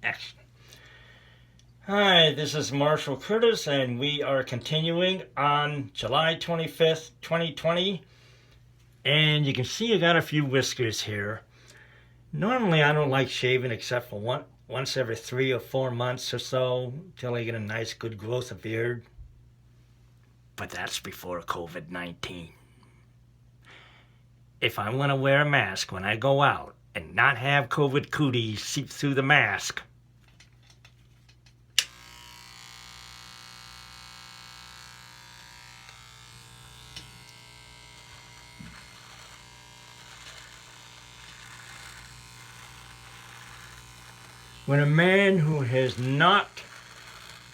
Action. Hi, this is Marshall Curtis, and we are continuing on July 25th, 2020. And you can see I got a few whiskers here. Normally, I don't like shaving except for once every 3 or 4 months or so till I get a nice, good growth of beard. But that's before COVID-19. If I want to wear a mask when I go out and not have COVID cooties seep through the mask, when a man who has not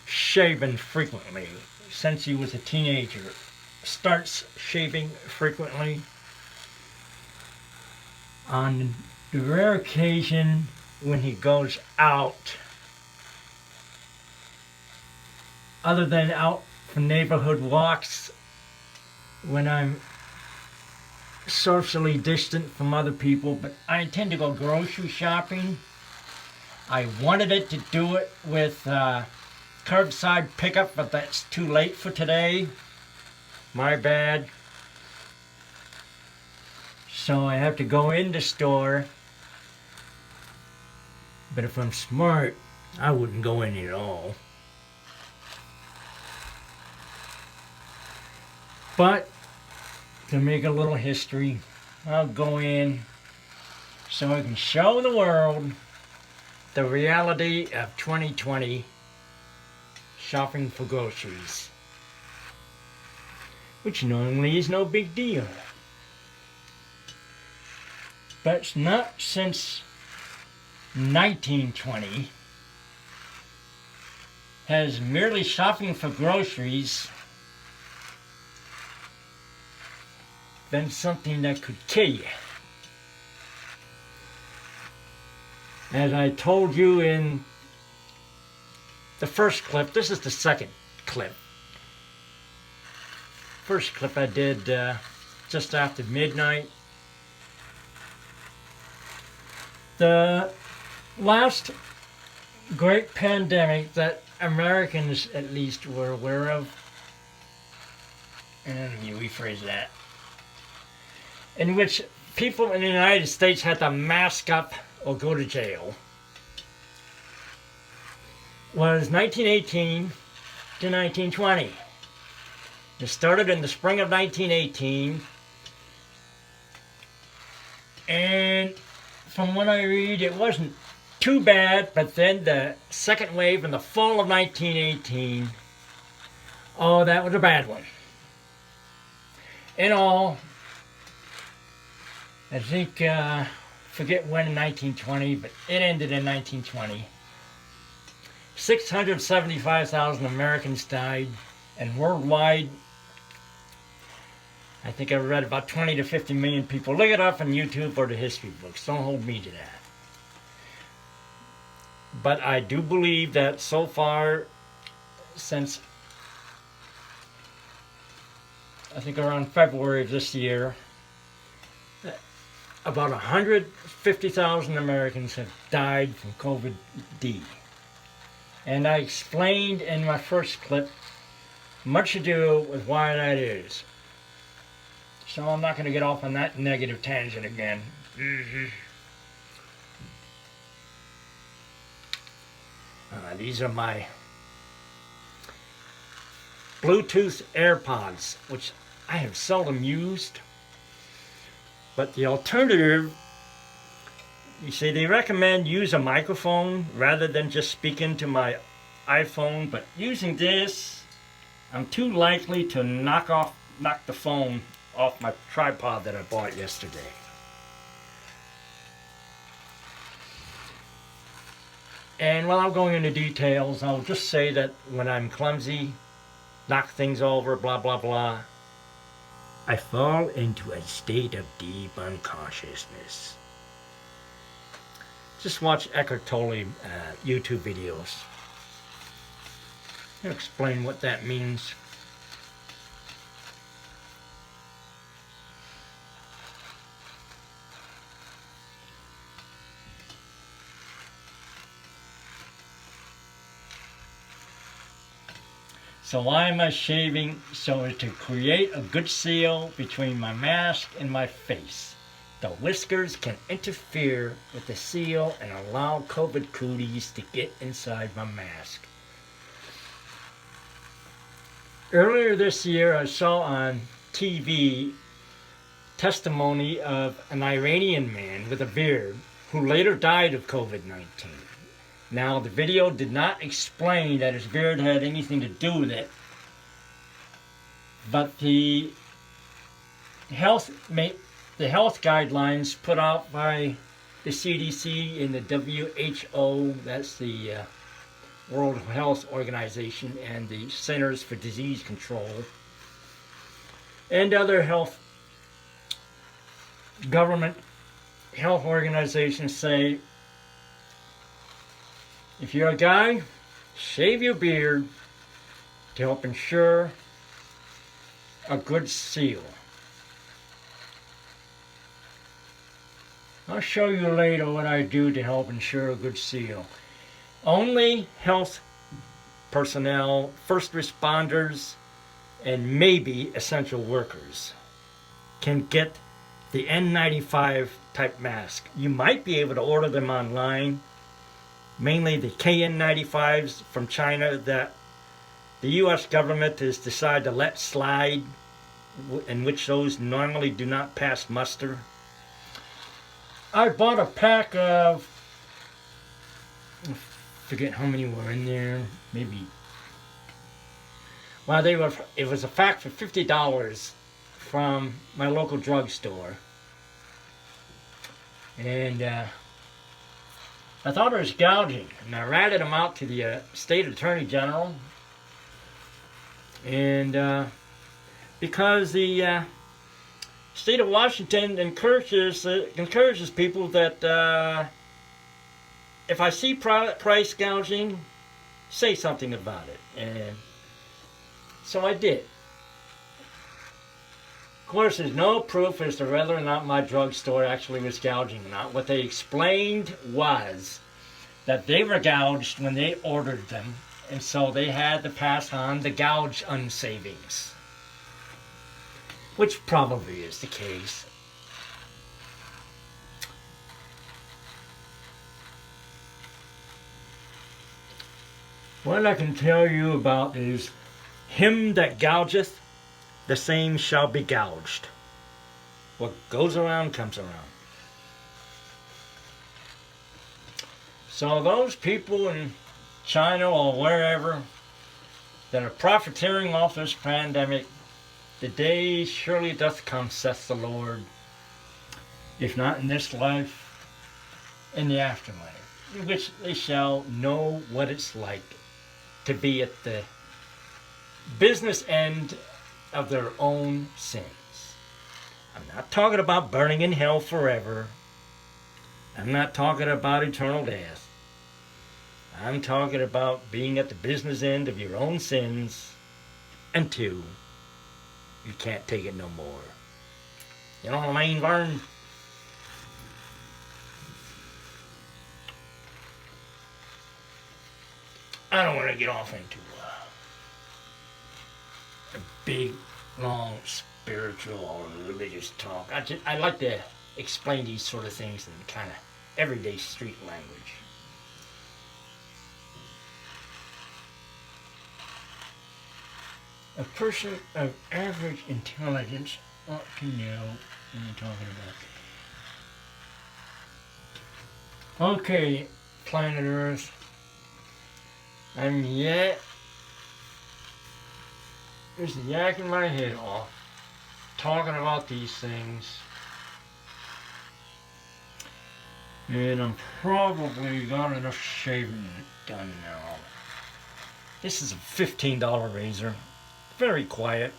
shaven frequently since he was a teenager starts shaving frequently, on the rare occasion when he goes out, other than out for neighborhood walks, when I'm socially distant from other people, but I intend to go grocery shopping. I wanted it to do it with curbside pickup, but that's too late for today. My bad. So I have to go in the store. But if I'm smart, I wouldn't go in at all. But to make a little history, I'll go in so I can show the world the reality of 2020 shopping for groceries, which normally is no big deal. But it's not since 1920 has merely shopping for groceries been something that could kill you. As I told you in the first clip, this is the second clip. First clip I did just after midnight. The last great pandemic that Americans at least were aware of, and let me rephrase that, in which people in the United States had to mask up or go to jail, was 1918 to 1920. It started in the spring of 1918, and from what I read, it wasn't too bad, but then the second wave in the fall of 1918, oh, that was a bad one. In all, I think, forget when in 1920, but it ended in 1920. 675,000 Americans died, and worldwide, I think I read about 20 to 50 million people. Look it up on YouTube or the history books. Don't hold me to that. But I do believe that so far, since I think around February of this year, about 150,000 Americans have died from COVID-D. And I explained in my first clip much ado with why that is. So I'm not going to get off on that negative tangent again. These are my Bluetooth AirPods, which I have seldom used. But the alternative, you see, they recommend use a microphone rather than just speak into my iPhone. But using this, I'm too likely to knock the phone off my tripod that I bought yesterday. And while I'm going into details, I'll just say that when I'm clumsy, knock things over, blah, blah, blah, I fall into a state of deep unconsciousness. Just watch Eckhart Tolle YouTube videos. He'll explain what that means. So why am I shaving? So as to create a good seal between my mask and my face. The whiskers can interfere with the seal and allow COVID cooties to get inside my mask. Earlier this year, I saw on TV testimony of an Iranian man with a beard who later died of COVID-19. Now, the video did not explain that his beard had anything to do with it, but the health guidelines put out by the CDC and the WHO, that's the World Health Organization, and the Centers for Disease Control, and other government health organizations say, if you're a guy, shave your beard to help ensure a good seal. I'll show you later what I do to help ensure a good seal. Only health personnel, first responders, and maybe essential workers can get the N95 type mask. You might be able to order them online, mainly the KN95s from China that the U.S. government has decided to let slide, in which those normally do not pass muster. I bought a pack of, I forget how many were in there, maybe, well, it was a pack for $50 from my local drugstore. And I thought it was gouging, and I ratted them out to the state attorney general. And because the state of Washington encourages people that if I see price gouging, say something about it. And so I did. Of course, there's no proof as to whether or not my drugstore actually was gouging or not. What they explained was that they were gouged when they ordered them, and so they had to pass on the gouge unsavings, which probably is the case. What I can tell you about is, him that gougeth, the same shall be gouged. What goes around comes around. So those people in China or wherever that are profiteering off this pandemic, the day surely doth come, saith the Lord, if not in this life, in the afterlife, in which they shall know what it's like to be at the business end of their own sins. I'm not talking about burning in hell forever. I'm not talking about eternal death. I'm talking about being at the business end of your own sins until you can't take it no more. You know what I mean, Vern? I don't want to get off into a big, long, spiritual or religious talk. I like to explain these sort of things in kind of everyday street language. A person of average intelligence ought to know what I'm talking about. Okay, planet Earth. I'm just yakking my head off, talking about these things. And I'm probably got enough shaving done now. This is a $15 razor. Very quiet,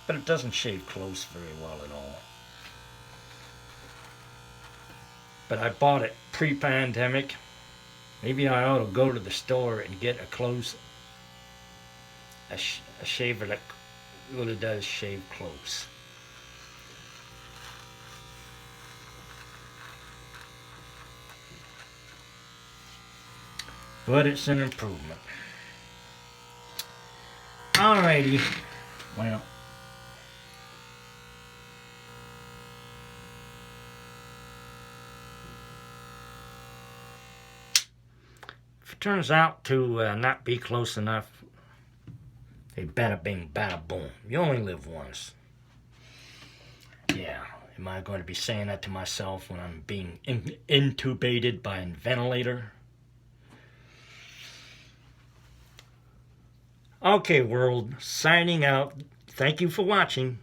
but it doesn't shave close very well at all. But I bought it pre-pandemic. Maybe I ought to go to the store and get a shaver that really does shave close. But it's an improvement. Alrighty. Well. If it turns out to not be close enough, hey, bada bing, bada boom. You only live once. Yeah. Am I going to be saying that to myself when I'm being intubated by a ventilator? Okay, world. Signing out. Thank you for watching.